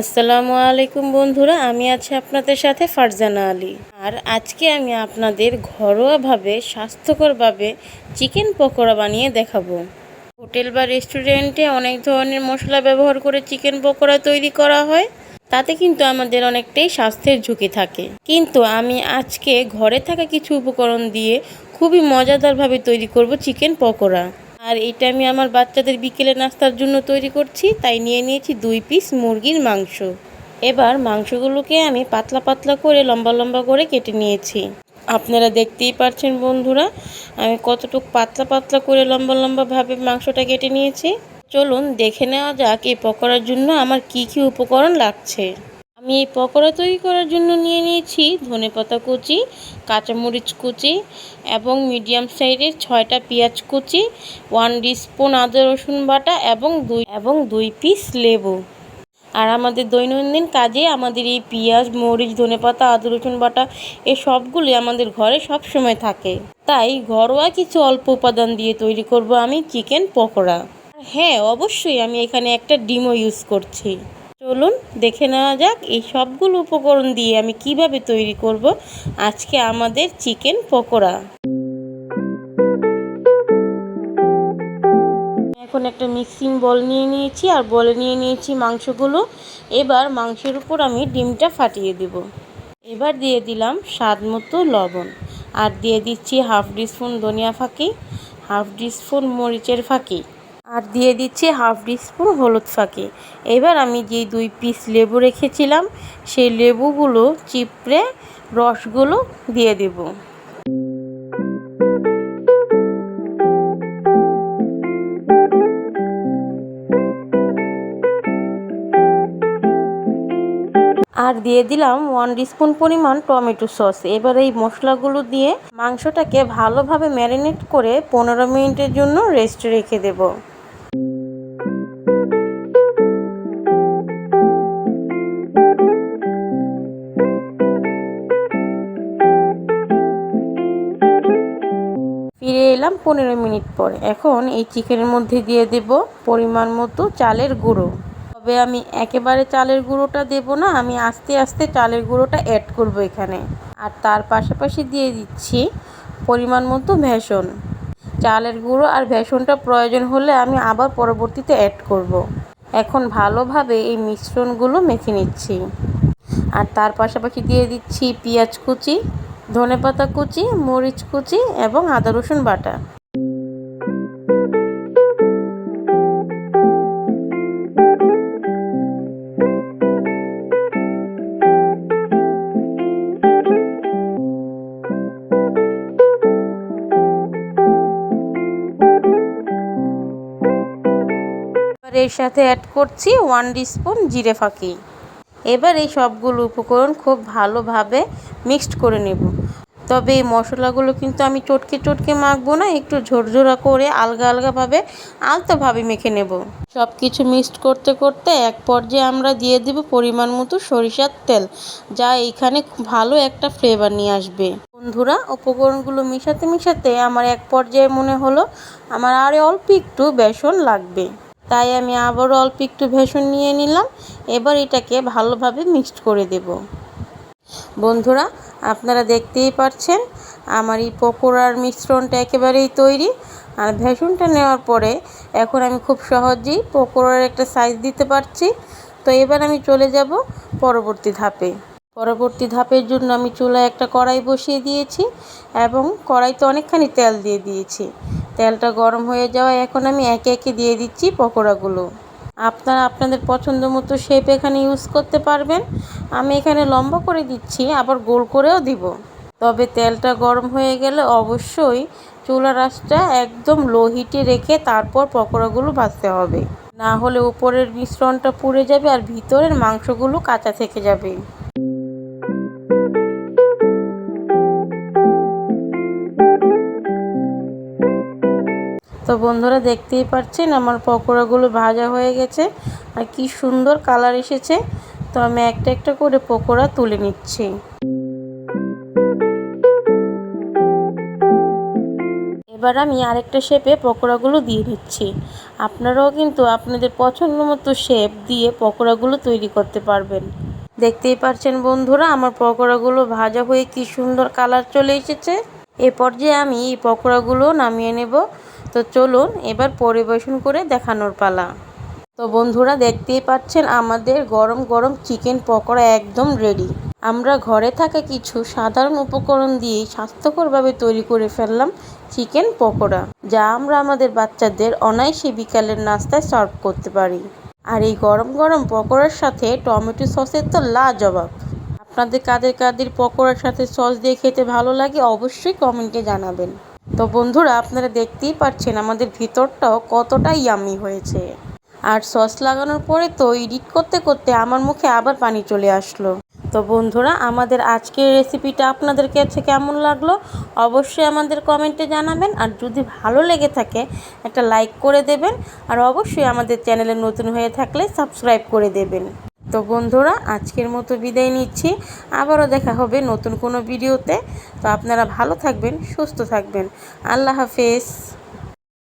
আসসালামু আলাইকুম বন্ধুরা, আমি আছি আপনাদের সাথে ফারজানা আলী। আর আজকে আমি আপনাদের ঘরোয়াভাবে স্বাস্থ্যকরভাবে চিকেন পকোড়া বানিয়ে দেখাবো। হোটেল বা রেস্টুরেন্টে অনেক ধরনের মশলা ব্যবহার করে চিকেন পকোড়া তৈরি করা হয়, তাতে কিন্তু আমাদের অনেকটাই স্বাস্থ্যের ঝুঁকি থাকে। কিন্তু আমি আজকে ঘরে থাকা কিছু উপকরণ দিয়ে খুবই মজাদারভাবে তৈরি করব চিকেন পকোড়া। আর এটা আমি আমার বাচ্চাদের বিকেলে নাস্তার জন্য তৈরি করছি, তাই নিয়ে নিয়েছি 2 পিস মুরগির মাংস। এবার মাংসগুলোকে আমি পাতলা পাতলা করে লম্বা লম্বা করে কেটে নিয়েছি। আপনারা দেখতেই পাচ্ছেন বন্ধুরা, আমি কতটুকু পাতলা পাতলা করে লম্বা লম্বাভাবে মাংসটা কেটে নিয়েছি। চলুন দেখে নেওয়া যাক এই পকোড়ার জন্য আমার কি কি উপকরণ লাগছে। আমি এই পকোড়া তৈরি করার জন্য নিয়ে নিয়েছি ধনেপাতা কুচি, কাঁচামরিচ কুচি এবং মিডিয়াম সাইজের 6টা পেঁয়াজ কুচি, 1 স্পুন আদা রসুন বাটা এবং 2 পিস লেবু। আর আমাদের দৈনন্দিন কাজে আমাদের এই পেঁয়াজ, মরিচ, ধনেপাতা, আদা রসুন বাটা এই সবগুলি আমাদের ঘরে সব সময় থাকে। তাই ঘরোয়া কিছু অল্প উপাদান দিয়ে তৈরি করব আমি চিকেন পকোড়া। হ্যাঁ, অবশ্যই আমি এখানে একটা ডিমও ইউজ করছি। চলুন দেখে নেওয়া যাক এই সবগুলো উপকরণ দিয়ে আমি কিভাবে তৈরি করব আজকে আমাদের চিকেন পকোড়া। এখন একটা মিক্সিং বল নিয়ে নিয়েছি আর বলে নিয়ে নিয়েছি মাংসগুলো। এবার মাংসের উপর আমি ডিমটা ফাটিয়ে দেব। এবার দিয়ে দিলাম স্বাদ মতো লবণ, আর দিয়ে দিচ্ছি হাফ টিস্পুন ধনিয়া ফাঁকি, হাফ টিস্পুন মরিচের ফাঁকি, আর দিয়ে দিচ্ছি হাফ টিস্পুন হলুদ ফাঁকি। এবার আমি যে 2 পিস লেবু রেখেছিলাম সেই লেবুগুলো চিপড়ে রসগুলো দিয়ে দেব। আর দিয়ে দিলাম 1 স্পুন পরিমাণ টমেটো সস। এবার এই মশলাগুলো দিয়ে মাংসটাকে ভালোভাবে ম্যারিনেট করে 15 মিনিটের জন্য রেস্টে রেখে দেব। ফিরে এলাম 15 মিনিট পর। এখন এই চিকেনের মধ্যে দিয়ে দেব পরিমাণ মতো চালের গুঁড়ো। তবে আমি একেবারে চালের গুঁড়োটা দেব না, আমি আস্তে আস্তে চালের গুঁড়োটা অ্যাড করব এখানে। আর তার পাশাপাশি দিয়ে দিচ্ছি পরিমাণ মতো বেসন। চালের গুঁড়ো আর বেসনটা প্রয়োজন হলে আমি আবার পরবর্তীতে অ্যাড করব। এখন ভালোভাবে এই মিশ্রণগুলো মেখে নিচ্ছি। আর তার পাশাপাশি দিয়ে দিচ্ছি পেঁয়াজ কুচি, ধনেপাতা কুচি, মরিচ কুচি এবং আদা রসুন বাটা। এবার এর সাথে অ্যাড করছি 1 স্পুন জিরে ফাঁকি। এবার এই সবগুলো উপকরণ খুব ভালোভাবে মিক্সড করে নেব। তবে এই মশলাগুলো কিন্তু আমি চটকে চটকে মাখবো না, একটু ঝরঝরা করে আলগা আলগাভাবে আলতোভাবে মেখে নেব। সব কিছু মিক্সড করতে করতে এক পর্যায়ে আমরা দিয়ে দেব পরিমাণ মতো সরিষার তেল, যা এইখানে ভালো একটা ফ্লেভার নিয়ে আসবে। বন্ধুরা, উপকরণগুলো মিশাতে মিশাতে আমার এক পর্যায়ে মনে হলো আমার আর অল্প একটু বেসন লাগবে। তাই আমি আবারও অল্প একটু বেসন নিয়ে নিলাম। এবার এটাকে ভালোভাবে মিক্সড করে দেব। বন্ধুরা, আপনারা দেখতেই পাচ্ছেন আমার এই পকোড়ার মিশ্রণটা একেবারেই তৈরি। আর বেসনটা নেওয়ার পরে এখন আমি খুব সহজেই পকোড়ার একটা সাইজ দিতে পারছি। তো এবার আমি চলে যাব পরবর্তী ধাপে। পরবর্তী ধাপের জন্য আমি চুলায় একটা কড়াই বসিয়ে দিয়েছি এবং কড়াইতে অনেকখানি তেল দিয়ে দিয়েছি। তেলটা গরম হয়ে যাওয়ায় এখন আমি একে একে দিয়ে দিচ্ছি পকোড়াগুলো। আপনারা আপনাদের পছন্দ মতো শেপ এখানে ইউজ করতে পারবেন। আমি এখানে লম্বা করে দিচ্ছি, আবার গোল করেও দিব। তবে তেলটা গরম হয়ে গেলে অবশ্যই চুলার আঁচটা একদম লো হিটে রেখে তারপর পকোড়াগুলো ভাজতে হবে, না হলে উপরের মিশ্রণটা পুড়ে যাবে আর ভিতরের মাংসগুলো কাঁচা থেকে যাবে। তো বন্ধুরা, দেখতেই পাচ্ছেন আমার পকোড়াগুলো ভাজা হয়ে গেছে আর কি সুন্দর কালার এসেছে। তো আমি একটা একটা করে পকোড়া তুলে নিচ্ছি। এবার আমি আরেকটা শেপে পকোড়াগুলো দিয়ে দিচ্ছি। আপনারাও কিন্তু আপনাদের পছন্দ মতো শেপ দিয়ে পকোড়াগুলো তৈরি করতে পারবেন। দেখতেই পাচ্ছেন বন্ধুরা, আমার পকোড়াগুলো ভাজা হয়ে কি সুন্দর কালার চলে এসেছে। এ পর্যায়ে আমি এই পকোড়াগুলো নামিয়ে নেব। তো চলুন এবার পরিবেশন করে দেখানোর পালা। তো বন্ধুরা, দেখতেই পাচ্ছেন আমাদের গরম গরম চিকেন পকোড়া একদম রেডি। আমরা ঘরে থাকা কিছু সাধারণ উপকরণ দিয়েই স্বাস্থ্যকরভাবে তৈরি করে ফেললাম চিকেন পকোড়া, যা আমরা আমাদের বাচ্চাদের অনায়াসে বিকালের নাস্তায় সার্ভ করতে পারি। আর এই গরম গরম পকোড়ার সাথে টমেটো সসের তো লাজবাব। আপনাদের কাদের কাদের পকোড়ার সাথে সস দিয়ে খেতে ভালো লাগে অবশ্যই কমেন্টে জানাবেন। তো বন্ধুরা, আপনারা দেখতেই পাচ্ছেন আমাদের ভিতরটাও কতটা ইয়াম্মি হয়েছে। আর সস লাগানোর পরে তো এডিট করতে করতে আমার মুখে আবার পানি চলে আসলো। তো বন্ধুরা, আমাদের আজকের রেসিপিটা আপনাদের কাছে কেমন লাগলো অবশ্যই আমাদের কমেন্টে জানাবেন। আর যদি ভালো লেগে থাকে একটা লাইক করে দেবেন। আর অবশ্যই আমাদের চ্যানেলে নতুন হয়ে থাকলে সাবস্ক্রাইব করে দেবেন। তো বন্ধুরা, আজকের মতো বিদায় নিচ্ছি। আবারও দেখা হবে নতুন কোনো ভিডিওতে। তো আপনারা ভালো থাকবেন, সুস্থ থাকবেন। আল্লাহ হাফেজ।